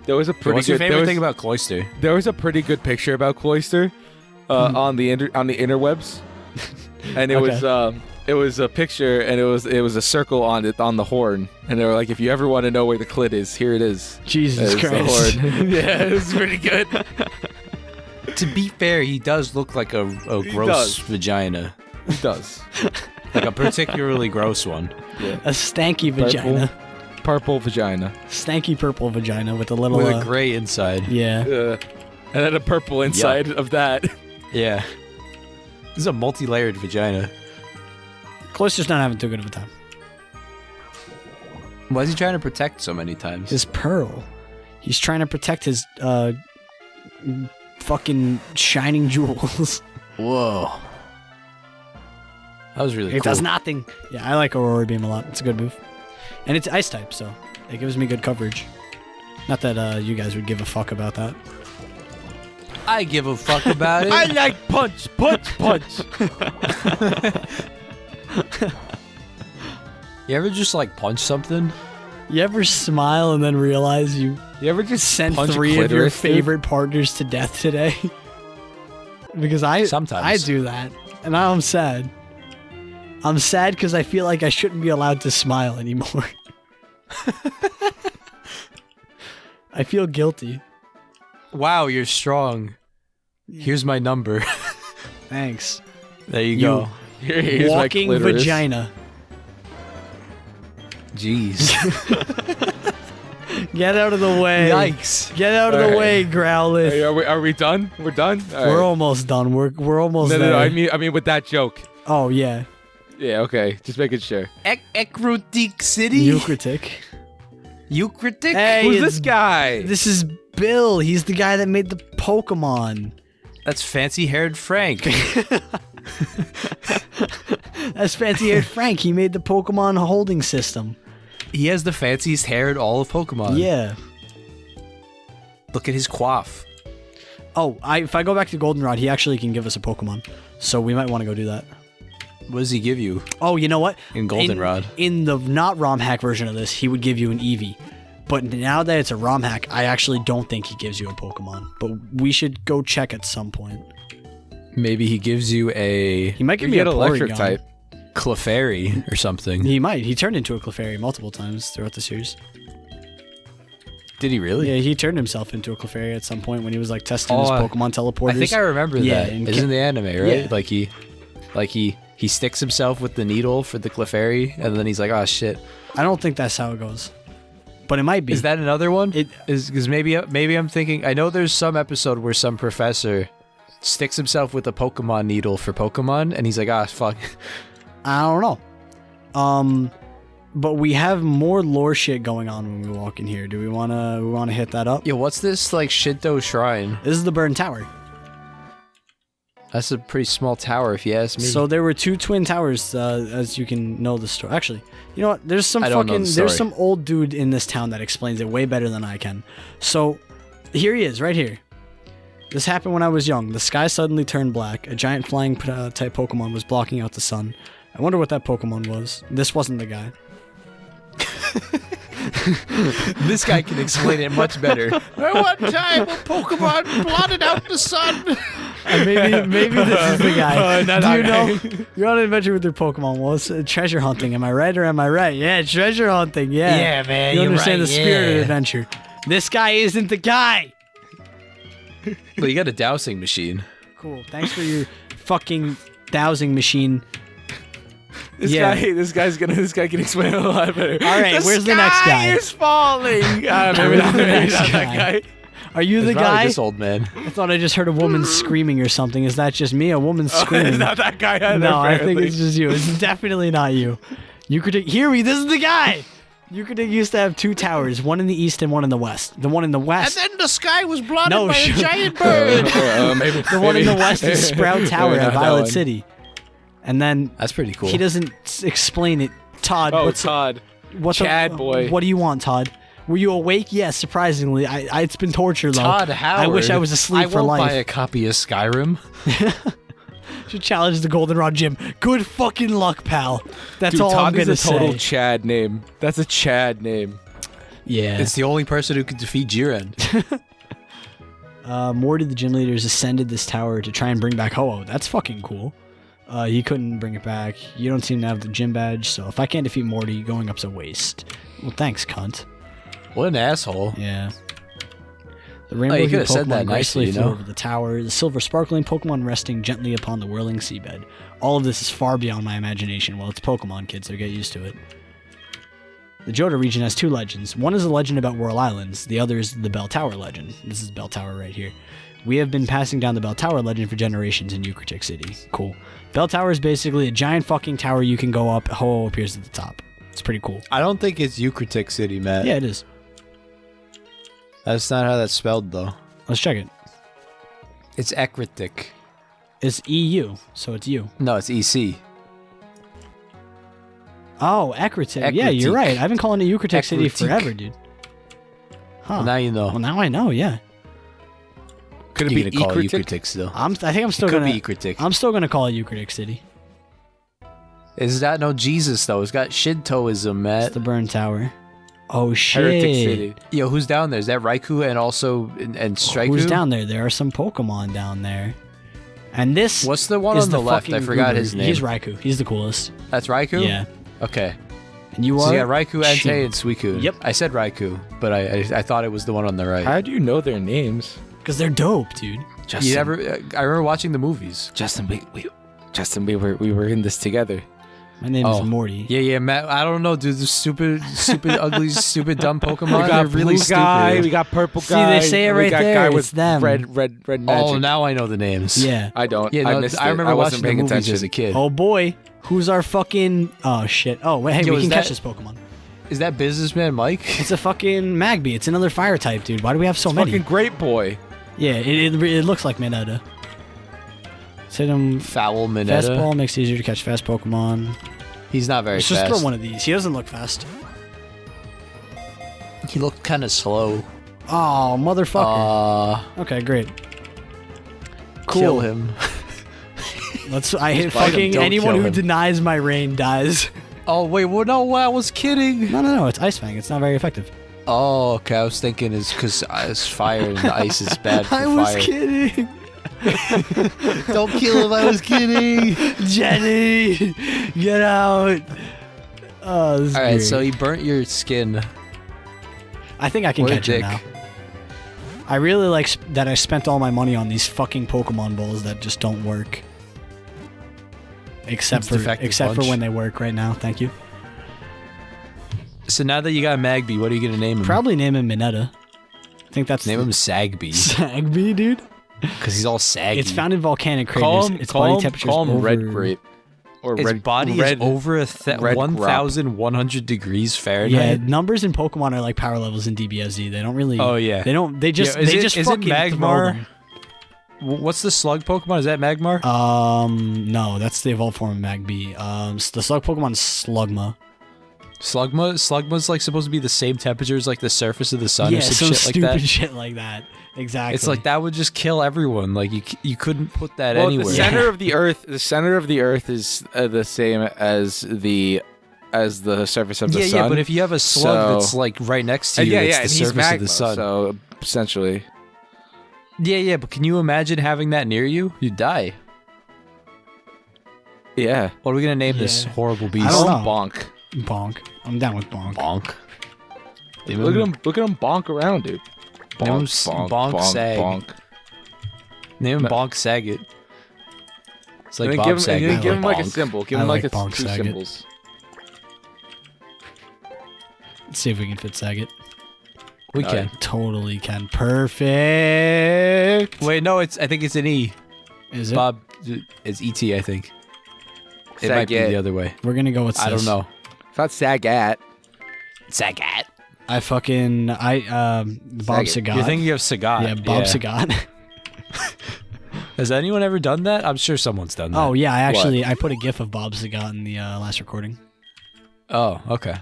There was a pretty What's your favorite thing about Cloyster? There was a pretty good picture about Cloyster on the interwebs, and it was a picture, and it was a circle on the horn, and they were like, if you ever want to know where the clit is, here it is. Jesus Christ. Yeah, it was pretty good. To be fair, he does look like a gross vagina. He does. Like a particularly gross one. Yeah. A stanky vagina. Purple vagina. Stanky purple vagina with a little... With a gray inside. Yeah. And then a purple inside of that. Yeah. This is a multi-layered vagina. Cloyster's not having too good of a time. Why is he trying to protect so many times? His pearl. He's trying to protect his fucking shining jewels. Whoa. That was really cool. It does nothing. Yeah, I like Aurora Beam a lot. It's a good move. And it's ice type, so it gives me good coverage. Not that you guys would give a fuck about that. I give a fuck about it. I like punch. You ever just like punch something? You ever smile and then realize you ever just sent punch 3 of your clitoris, favorite partners to death today? Because I do that, and I'm sad. I'm sad because I feel like I shouldn't be allowed to smile anymore. I feel guilty. Wow, you're strong. Here's my number. Thanks. There you go. Here's walking my clitoris. vagina. Jeez. Get out of the way. Yikes. Get out of the way, Growlithe. Hey, are we done? We're done? All We're right. almost done. We're almost there. No, I mean with that joke. Oh, yeah. Yeah, okay. Just making sure. Ekrotik City? Eucritic. Eucritic? Hey, Who's this guy? This is Bill. He's the guy that made the Pokemon. That's fancy-haired Frank. That's fancy-haired Frank. He made the Pokemon holding system. He has the fanciest hair in all of Pokemon. Yeah. Look at his coif. Oh, if I go back to Goldenrod, he actually can give us a Pokemon. So we might want to go do that. What does he give you? Oh, you know what? In Goldenrod. In the not ROM hack version of this, he would give you an Eevee. But now that it's a ROM hack, I actually don't think he gives you a Pokemon. But we should go check at some point. Maybe he gives you a... He might give me an a electric Porygon. type. Clefairy or something. He might. He turned into a Clefairy multiple times throughout the series. Did he really? Yeah, he turned himself into a Clefairy at some point when he was like testing his Pokemon teleporters. I think I remember that. It's in the anime, right? Yeah. He sticks himself with the needle for the Clefairy, and then he's like, "Oh shit." I don't think that's how it goes, but it might be. Is that another one? It is because maybe I'm thinking. I know there's some episode where some professor sticks himself with a Pokemon needle for Pokemon, and he's like, "Ah, fuck." I don't know. But we have more lore shit going on when we walk in here. Do we wanna hit that up? Yo, what's this like Shinto shrine? This is the Burn Tower. That's a pretty small tower, if you ask me. So there were 2 twin towers, as you can know the story. Actually, you know what? There's some there's some old dude in this town that explains it way better than I can. So here he is, right here. This happened when I was young. The sky suddenly turned black. A giant flying type Pokemon was blocking out the sun. I wonder what that Pokemon was. This wasn't the guy. This guy can explain it much better. At one time, a Pokemon blotted out the sun. Maybe this is the guy. No, Do you know? You're on an adventure with your Pokemon. Well, it's treasure hunting. Am I right or am I right? Yeah, treasure hunting. Yeah. Yeah, man. You you're understand right, the spirit of adventure. This guy isn't the guy. Well, you got a dowsing machine. Cool. Thanks for your fucking dowsing machine. This guy can explain it a lot better. All right, where's the next guy? The sky is falling. Maybe not that guy. Are you the guy? This old man. I thought I just heard a woman screaming or something. Is that just me? A woman screaming? It's not that guy either. No, I think apparently. it's just you. It's definitely not you. Eucritic, hear me. This is the guy. Eucritic used to have 2 towers, one in the east and one in the west. The one in the west. And then the sky was blotted No, by sure. a giant bird. The one in the west is Sprout Tower at Not that Violet one. City. And then That's pretty cool. he doesn't explain it. Todd, Oh, Todd. Chad boy. What do you want, Todd? Were you awake? Yes, surprisingly. It's been torture, though. Todd Howard. I wish I was asleep for I won't life. buy a copy of Skyrim. Should challenge the Goldenrod Gym. Good fucking luck, pal. That's Dude, all Todd I'm gonna is a total say. Chad name. That's a Chad name. Yeah. It's the only person who could defeat Jiren. Morty, the gym leader, has ascended this tower to try and bring back Ho-Oh. That's fucking cool. He couldn't bring it back. You don't seem to have the gym badge, so if I can't defeat Morty, going up's a waste. Well, thanks, cunt. What an asshole. Yeah. The rainbow you could hue have said Pokemon that gracefully nicely, flew over the tower, the silver sparkling Pokemon resting gently upon the whirling seabed. All of this is far beyond my imagination. Well, it's Pokemon, kids, so get used to it. The Johto region has 2 legends. One is a legend about Whirl Islands. The other is the Bell Tower legend. This is Bell Tower right here. We have been passing down the Bell Tower legend for generations in Eucratic City. Cool. Bell Tower is basically a giant fucking tower you can go up. Ho-Oh appears at the top. It's pretty cool. I don't think it's Eucratic City, Matt. Yeah, it is. That's not how that's spelled, though. Let's check it. It's Ekritic. It's EU, so it's you. No, it's EC. Oh, Ekritic. Yeah, you're right. I've been calling it Eucratic City forever, dude. Huh. Well, now you know. Well, now I know, yeah. Could it be call it Eucratic? Eucratic still? I think I'm still It could gonna. be Eucratic. I'm still gonna call it Eucratic City. Is that no Jesus, though? It's got Shintoism, Matt. It's the Burn Tower. Oh shit! Heretic City. Yo, who's down there? Is that Raikou and also and Straiku? Who's down there? There are some Pokemon down there. And this. What's the one is on the left? I fucking forgot Uber. his name. He's Raikou. He's the coolest. That's Raikou? Yeah. Okay. And you So are. yeah, Raikou, Entei, Shin. and Suicune. Yep. I said Raikou, but I thought it was the one on the right. How do you know their names? Because they're dope, dude. Justin, You never? I remember watching the movies. Justin, we were in this together. My name is Morty. Yeah, Matt. I don't know, dude. The stupid, ugly, stupid, dumb Pokemon. We got They're really blue guy, stupid. we got purple See, guy. they say it we right got there, Guy it's with them. red magic. Oh, now I know the names. Yeah. I don't. Yeah, I no, missed I it. remember I watching wasn't the paying movies attention. as a kid. Oh boy, who's our fucking? Oh shit. Oh wait, hey, Yo, we is can catch that- this Pokemon. Is that businessman Mike? It's a fucking Magby. It's another fire type, dude. Why do we have so many? Fucking great boy. Yeah, it looks like Mineta. Let's hit him. Foul Mineta. Fastball makes it easier to catch fast Pokemon. He's not very Let's fast. just throw one of these. He doesn't look fast. He looked kind of slow. Oh, motherfucker. Okay, great. Cool. Kill him. I hit bite him, fucking don't anyone kill who him. denies my rain dies. Oh wait, well no, I was kidding. No, it's Ice Fang. It's not very effective. Oh, okay. I was thinking it's because it's fire and the ice is bad for I was fire. kidding. Don't kill him. I was kidding. Jenny, get out. Oh, this is All right, great. so he burnt your skin. I think I can What a catch him dick. now. I really like that I spent all my money on these fucking Pokemon balls that just don't work. Except for defective bunch. when they work right now. Thank you. So now that you got Magby, what are you gonna name him? Probably name him Mineta. I think that's Name him Sagby, Sagby, dude. because he's all saggy. It's found in volcanic craters. Call him, its body temperature is over. red grape. Or Its red, body red, is over red 1,100 degrees Yeah, Fahrenheit. numbers in Pokemon are like power levels in DBFZ. They don't really. Oh, yeah. They don't. They just. Yeah, is they it- just is it fucking throw Magmar? them. What's the slug Pokemon? Is that Magmar? No, that's the evolved form of Magby. The slug Pokemon is Slugma. Slugma? Slugma's like supposed to be the same temperature as like the surface of the sun Yeah, or some some shit like stupid that. shit like that. Exactly. It's like that would just kill everyone. Like you couldn't put that Well, anywhere. the center of the Earth. The center of the Earth is the same as the surface of the sun. Yeah, but if you have a slug So- that's like right next to you, yeah, it's yeah, the and he's surface magma, of the sun. So essentially, Yeah, but can you imagine having that near you? You'd die. yeah. What are we gonna name this Yeah. horrible beast? I don't know. Bonk. Bonk. I'm down with Bonk. Bonk. Look at him! Look at him bonk around, dude. Name him Bonk, bonk, Bonk bonk, Sag. bonk. Name him Bonk Saget. It's like And then Bob give him, Saget. and then give him like a Bonk. symbol. Give I him like like a Bonk two Saget. symbols. Let's see if we can fit Saget. We can. Totally can. Perfect. Wait, no, I think it's an E. Is it? Bob, it's ET, I think. It might be Saget. the other way. We're gonna go with. I don't sis. know. It's not Sagat. Sagat. Bob Sagat. You're thinking of Sagat. Yeah, Bob Sagat. Has anyone ever done that? I'm sure someone's done that. Oh yeah, I put a GIF of Bob Sagat in the last recording. Oh, okay.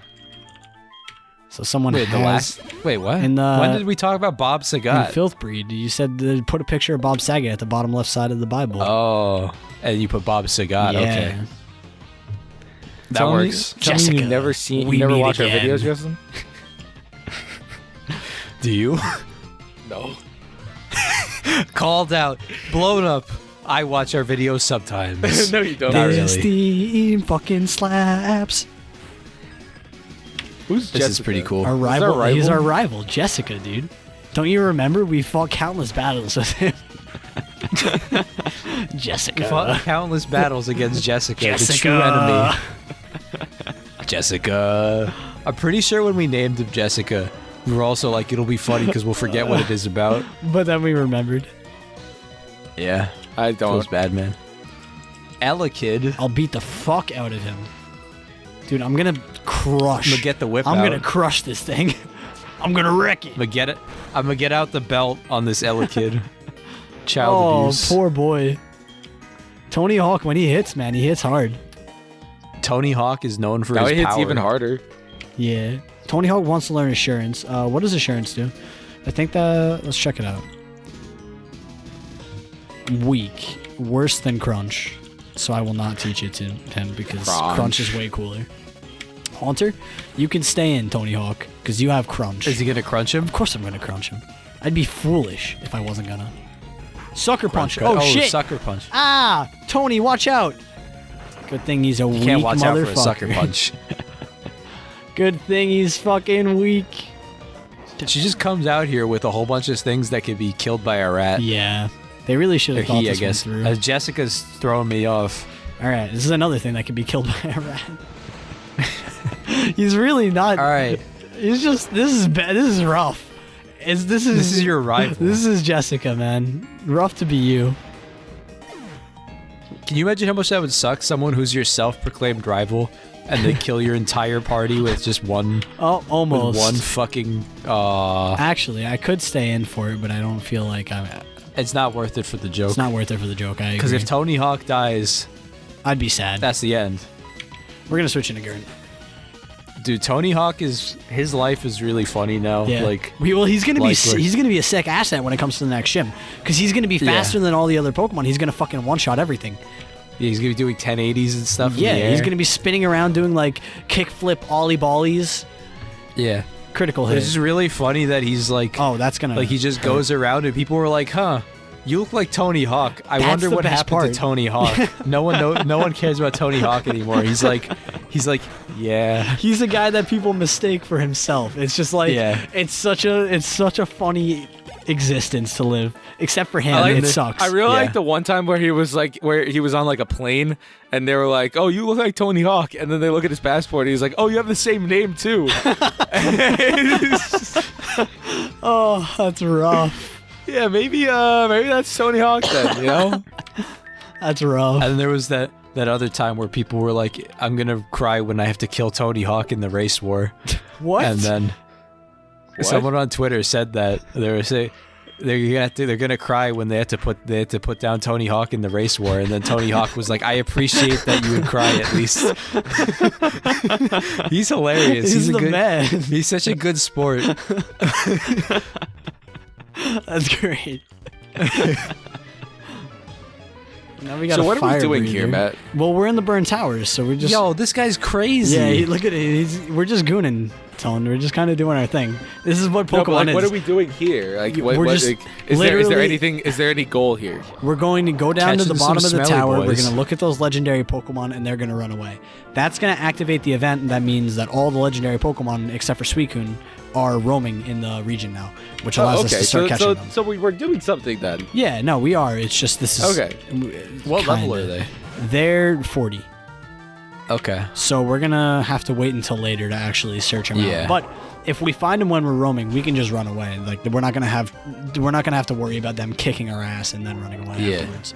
So someone Wait, has Wait, what? In the- when did we talk about Bob in Sagat? Filth Breed. You said to put a picture of Bob Saget at the bottom left side of the Bible. Oh, and you put Bob Sagat. yeah. Okay, that Tell me- works. Tell me Jessica, you never we never meet watch our again. videos, Justin? Do you? No. Called out, blown up. I watch our videos sometimes. No, you don't. Not This really. team fucking slaps. Who's This is pretty cool. Our rival. He's our rival, Jessica, dude. Don't you remember? We fought countless battles with him. Jessica. We fought countless battles against Jessica, Jessica. the true enemy. Jessica. I'm pretty sure when we named him Jessica, we were also like, it'll be funny because we'll forget what it is about. But then we remembered. Yeah. I don't. Feels bad, man. Ella Kid. I'll beat the fuck out of him. Dude, I'm gonna crush. I'm gonna get the whip I'm out. gonna crush this thing. I'm gonna wreck it. I'm gonna get out the belt on this Ella Kid. Child abuse. Poor boy. Tony Hawk, when he hits, man, he hits hard. Tony Hawk is known for Now his it hits power. even harder. Yeah. Tony Hawk wants to learn assurance. What does assurance do? I think that... Let's check it out. Weak. Worse than Crunch. So I will not teach it to him because Crunch is way cooler. Haunter, you can stay in, Tony Hawk, because you have Crunch. Is he gonna crunch him? Of course I'm gonna crunch him. I'd be foolish if I wasn't gonna. Sucker Punch. Crunch. Oh, shit. Sucker Punch. Ah! Tony, watch out! Good thing he's a weak Can't watch out motherfucker. for a sucker punch. Good thing he's fucking weak. She just comes out here with a whole bunch of things that could be killed by a rat. Yeah. They really should Or have thought he, I this guess. one through. Jessica's throwing me off. Alright, this is another thing that could be killed by a rat. He's really not... Alright. He's just... This is bad. This is rough. This is your rival. This is Jessica, man. Rough to be you. Can you imagine how much that would suck? Someone who's your self-proclaimed rival, and they kill your entire party with just one... Oh, almost. With one fucking... Actually, I could stay in for it, but I don't feel like I'm... It's not worth it for the joke. It's not worth it for the joke, I agree. Because if Tony Hawk dies... I'd be sad. That's the end. We're gonna switch into Gurn. Dude, Tony Hawk is... His life is really funny now. Yeah. Like... Well, he's gonna like be he's gonna be a sick asset when it comes to the next shim, because he's gonna be faster than all the other Pokemon. He's gonna fucking one-shot everything. Yeah, he's gonna be doing 1080s and stuff. Yeah, in the air. he's gonna be spinning around doing like kickflip ollie ballies. Yeah. Critical hit. It's just really funny that he's like... Oh, that's gonna... Like, he just hurt. goes around and people were like, huh, you look like Tony Hawk. I That's wonder the what best happened part. to Tony Hawk. No one cares about Tony Hawk anymore. He's like, yeah. He's a guy that people mistake for himself. It's just like... Yeah. It's such a funny existence to live. Except for him, it sucks. I really Yeah. like the one time where he was on like a plane and they were like, "Oh, you look like Tony Hawk," and then they look at his passport and he's like, "Oh, you have the same name too." Oh, that's rough. Yeah, maybe that's Tony Hawk then, you know? That's rough. And then there was that other time where people were like, I'm gonna cry when I have to kill Tony Hawk in the race war. What? And then someone on Twitter said that they were saying they're gonna cry when they had to put down Tony Hawk in the race war, and then Tony Hawk was like, I appreciate that you would cry at least. He's hilarious. He's a the good man. He's such a good sport. That's great. Now we got So a what are we fire doing breather. here, Matt? Well, we're in the Burn Towers, so we're just... Yo, this guy's crazy. Yeah, look at it. We're just gooning, Tone. We're just kind of doing our thing. This is what No, Pokemon but, like, is. what are we doing here? Like, what, We're what, just like, is there literally- anything? Is there any goal here? We're going to go down to the Catching some bottom of the smelly tower. We're boys. going to look at those legendary Pokemon, and they're going to run away. That's going to activate the event, and that means that all the legendary Pokemon, except for Suicune, are roaming in the region now, which allows us to start catching them. So we were doing something then. Yeah, no, we are. It's just this is... Okay. What level kinda- are they? They're 40. Okay. So we're going to have to wait until later to actually search them Yeah. out. But if we find them when we're roaming, we can just run away. Like, we're not going to have to worry about them kicking our ass and then running away afterwards.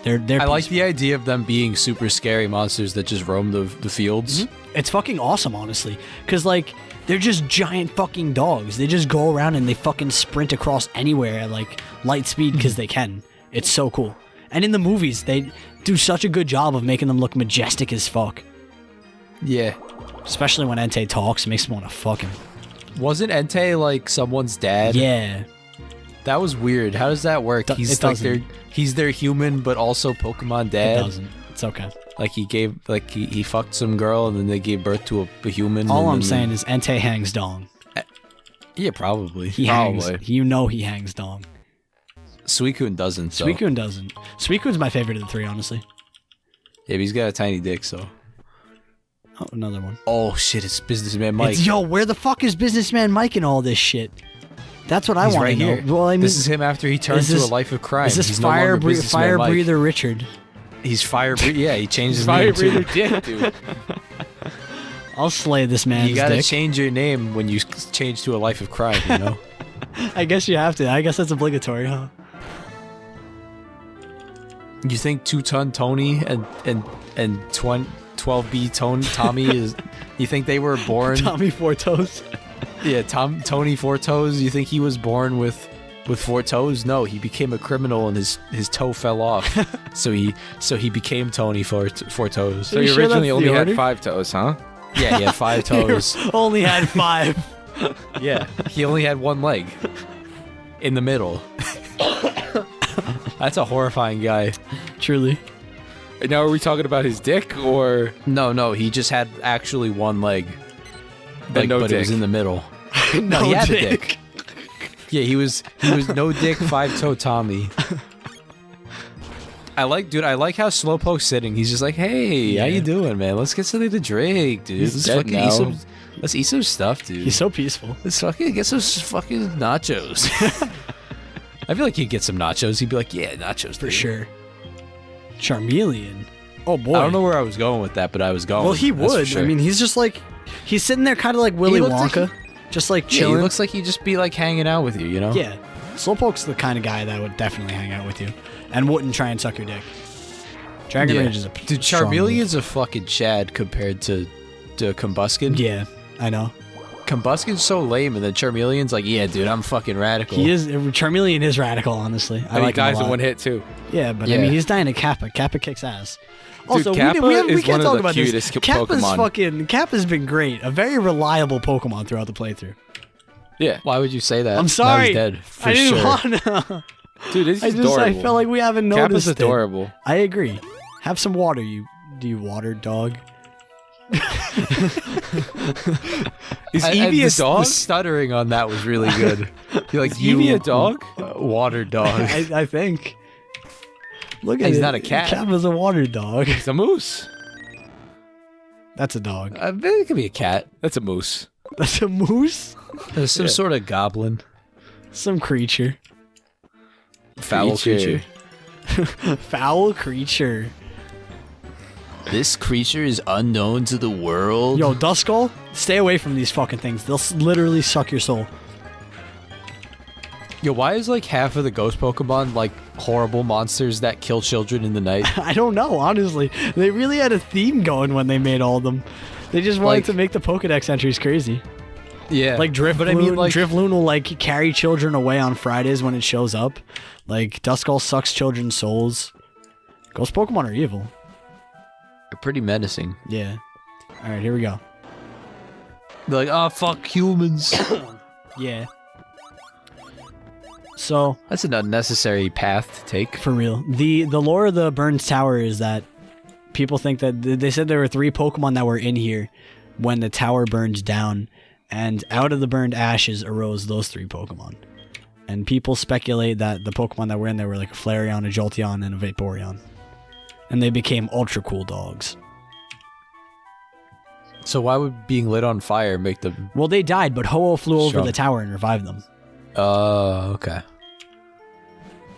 They're I like peaceful. the idea of them being super scary monsters that just roam the fields. It's fucking awesome, honestly. Because, like, they're just giant fucking dogs. They just go around and they fucking sprint across anywhere at, like, light speed because they can. It's so cool. And in the movies, they do such a good job of making them look majestic as fuck. Yeah. Especially when Entei talks, it makes me want to fuck him. Wasn't Entei like someone's dad? Yeah. That was weird. How does that work? It doesn't. He's their human, but also Pokemon It dad. doesn't. It's okay. Like he fucked some girl, and then they gave birth to a human. All and I'm then- saying is Entei hangs dong. Yeah, probably. He hangs. You know he hangs dong. Suicune doesn't. So. Suicune doesn't. Suicune's my favorite of the three, honestly. Yeah, but he's got a tiny dick, so. Oh, another one. Oh shit! It's Businessman Mike. Yo, where the fuck is Businessman Mike in all this shit? That's what I want right to know. here. Well, I mean, this is him after he turned to a life of crime. Is this he's fire no breather Richard? He's fire breather. Yeah, he changed his fire name breather too. dick, dude. I'll slay this man's You gotta dick. change your name when you change to a life of crime. You know. I guess you have to. I guess that's obligatory, huh? You think 2-ton Tony and 12B Tommy is? You think they were born? Tommy Four Toes. Yeah, Tony Four Toes. You think he was born with 4 toes? No, he became a criminal and his toe fell off. so he became Tony Four Toes. So he originally only had 5 toes, huh? Yeah, he had 5 toes. Only had 5. Yeah, he only had 1 leg in the middle. That's a horrifying guy. Truly. And now are we talking about his dick or No, he just had actually 1 leg. And no but dick. it was in the middle. No he had dick. a dick. Yeah, he was no dick 5-toe Tommy. I like how Slowpoke's sitting. He's just like, hey, how you doing, man? Let's get something to drink, dude. He's dead now. Let's eat some stuff, dude. He's so peaceful. Let's fucking get some fucking nachos. I feel like he'd get some nachos. He'd be like, yeah, nachos. For dude. sure. Charmeleon. Oh, boy. I don't know where I was going with that, but I was going. Well, he that's for would. sure. I mean, he's just like... He's sitting there kind of like Willy Wonka. Just like Yeah, chilling. he looks like he'd just be like hanging out with you, you know? Yeah. Slowpoke's the kind of guy that would definitely hang out with you. And wouldn't try and suck your dick. Dragon Rage is a Dude, strong move. Charmeleon's a fucking Chad compared to Combuskin. Yeah, I know. Combuskin's so lame, and then Charmeleon's like, yeah, dude, I'm fucking radical. He is. Charmeleon is radical, honestly. I and like he dies him a in lot. 1 hit too? Yeah, but I Yeah. mean, he's dying to Kappa. Kappa kicks ass. Also, Kappa we is can't one of talk the about cutest this. Kappa's Pokemon. Kappa's been great. A very reliable Pokemon throughout the playthrough. Yeah. Why would you say that? I'm sorry. That was dead, for I didn't sure. want to. Dude, this is adorable. I felt like we haven't noticed Kappa's it. adorable. I agree. Have some water, you water dog. Is Eevee a dog? The stuttering on that was really good. You're like, Is Eevee a dog? Water dog. I think. Look at He's it. not a cat. Kappa's a water dog. It's a moose. That's a dog. I bet it could be a cat. That's a moose. That's a moose? There's some sort of goblin. Some creature. Foul creature. Foul creature. This creature is unknown to the world. Yo, Duskull, stay away from these fucking things. They'll literally suck your soul. Yo, why is like half of the ghost Pokemon like horrible monsters that kill children in the night? I don't know, honestly. They really had a theme going when they made all of them. They just wanted Like- to make the Pokedex entries crazy. Yeah. Like Drifloon, but I mean, like, Drifloon will like carry children away on Fridays when it shows up. Like Duskull sucks children's souls. Ghost Pokemon are evil. they're pretty menacing. Yeah. All right, here we go. They're like, oh, fuck humans. Yeah. So That's an unnecessary path to take. for real, the lore of the Burns Tower is that people think that they said there were 3 Pokemon that were in here when the tower burns down, and out of the burned ashes arose those 3 Pokemon. And people speculate that the Pokemon that were in there were like a Flareon, a Jolteon, and a Vaporeon. And they became ultra cool dogs. So why would being lit on fire make them... Well, they died, but Ho-Oh flew over Strong. the tower and revived them. Oh, okay.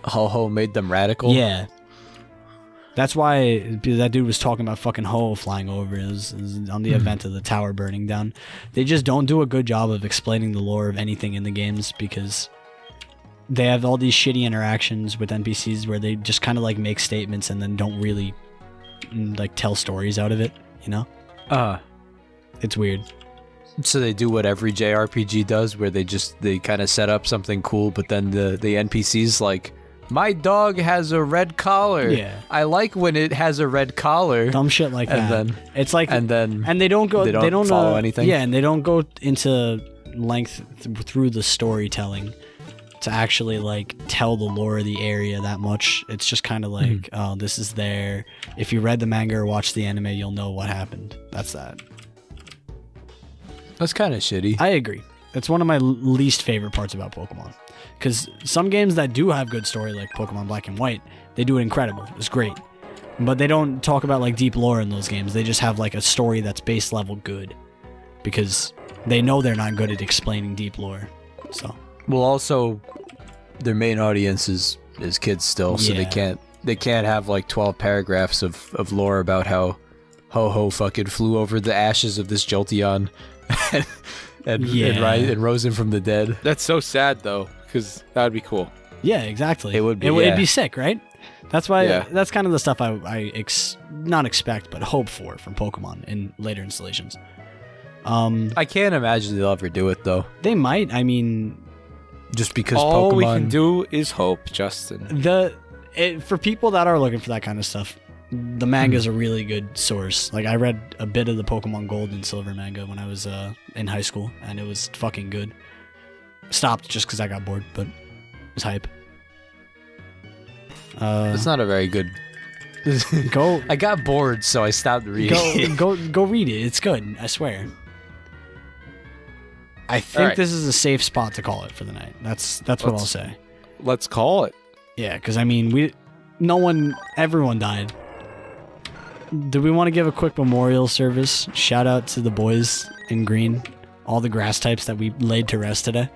Ho-Ho made them radical? Yeah. That's why that dude was talking about fucking Ho flying over. It was on the event of the tower burning down. They just don't do a good job of explaining the lore of anything in the games because they have all these shitty interactions with NPCs where they just kind of like make statements and then don't really like tell stories out of it, you know? It's weird. So they do what every JRPG does, where they kind of set up something cool, but then the NPC's like, my dog has a red collar. Yeah. I like when it has a red collar. Dumb shit like And that. then- It's like and then and they don't go they don't follow anything? Yeah, and they don't go into length through the storytelling to actually like tell the lore of the area that much. It's just kind of like, oh, this is there. If you read the manga or watched the anime, you'll know what happened. That's that. That's kind of shitty. I agree. It's one of my least favorite parts about Pokemon. Because some games that do have good story, like Pokemon Black and White, they do it incredible. It's great. But they don't talk about like deep lore in those games. They just have like a story that's base level good. Because they know they're not good at explaining deep lore. So. Well, also, their main audience is kids still, so they can't have like 12 paragraphs of lore about how Ho-Ho fucking flew over the ashes of this Jolteon and rose him from the dead. That's so sad though, because that would be cool. Yeah, exactly. It would be. It'd be sick, right? That's why. Yeah. That's kind of the stuff I not expect, but hope for from Pokemon in later installations. I can't imagine they'll ever do it though. They might. I mean, just because all Pokemon... we can do is hope, Justin. For people that are looking for that kind of stuff, the manga is a really good source. Like I read a bit of the Pokemon Gold and Silver manga when I was in high school, and it was fucking good. Stopped just because I got bored, but it was hype. It's not a very good. Go. I got bored, so I stopped reading. Go read it. It's good. I swear. I think this is a safe spot to call it for the night. That's what I'll say. Let's call it. Yeah, because I mean, everyone died. Do we want to give a quick memorial service? Shout out to the boys in green, all the grass types that we laid to rest today.